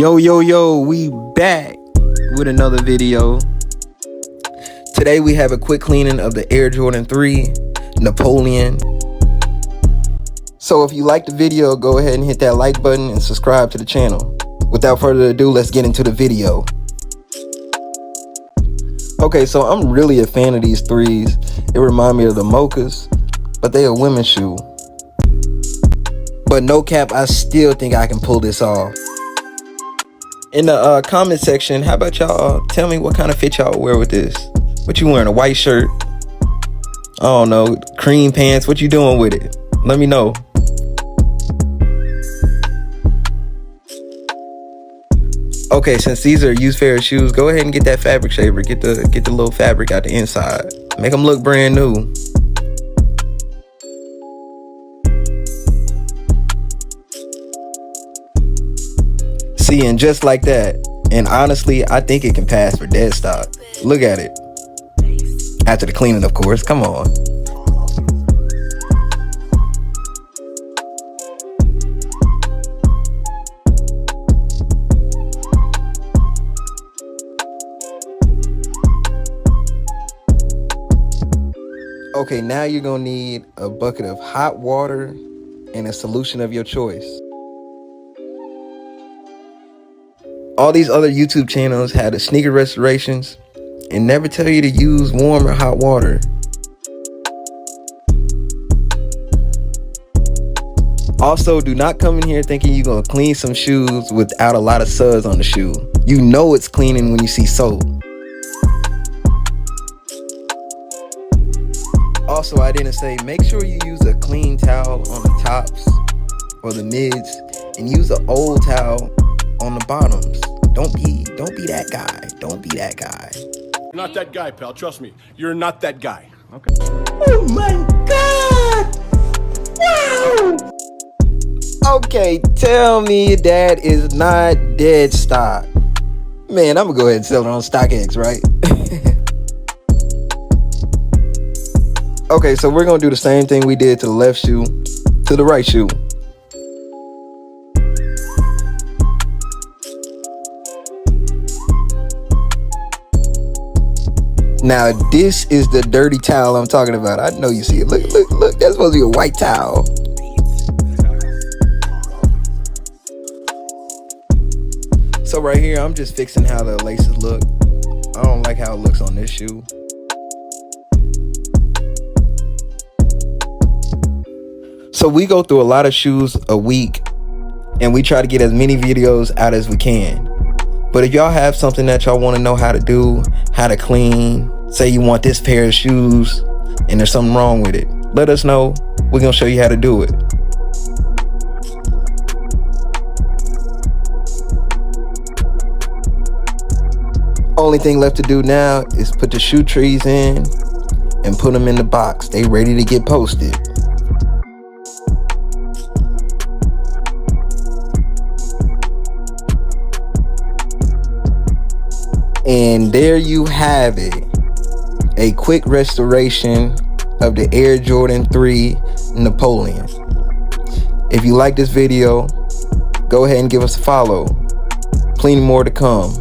Yo, we back with another video. Today we have a quick cleaning of the Air Jordan 3 Neapolitan. So if you like the video, go ahead and hit that like button and subscribe to the channel. Without further ado, let's get into the video. Okay, so I'm really a fan of these threes. It remind me of the mochas, but they a women's shoe. But no cap, I still think I can pull this off. In the comment section, how about y'all tell me what kind of fit y'all wear with this? What you wearing, a white shirt? I don't know, cream pants, what you doing with it? Let me know. Okay, since these are used pair of shoes, go ahead and get that fabric shaver. Get the little fabric out the inside. Make them look brand new. See, and just like that, and honestly, I think it can pass for dead stock. Look at it. After the cleaning, of course. Come on. Okay, now you're gonna need a bucket of hot water and a solution of your choice. All these other YouTube channels had the sneaker restorations and never tell you to use warm or hot water. Also, do not come in here thinking you're gonna clean some shoes without a lot of suds on the shoe. You know it's cleaning when you see soap. Also, I didn't say, make sure you use a clean towel on the tops or the mids and use an old towel on the bottoms. Don't be that guy. Don't be that guy. You're not that guy, pal. Trust me. You're not that guy. Okay. Oh my God! Wow! Okay, tell me your dad is not dead stock. Man, I'm gonna go ahead and sell it on StockX, right? Okay, so we're gonna do the same thing we did to the left shoe to the right shoe. Now this is the dirty towel I'm talking about. I know you see it. Look, that's supposed to be a white towel. So right here, I'm just fixing how the laces look. I don't like how it looks on this shoe. So we go through a lot of shoes a week and we try to get as many videos out as we can. But if y'all have something that y'all want to know how to do, how to clean, say you want this pair of shoes and there's something wrong with it, let us know. We're going to show you how to do it. Only thing left to do now is put the shoe trees in and put them in the box. They ready to get posted. And there you have it, a quick restoration of the Air Jordan 3 Neapolitan. If you like this video, go ahead and give us a follow. Plenty more to come.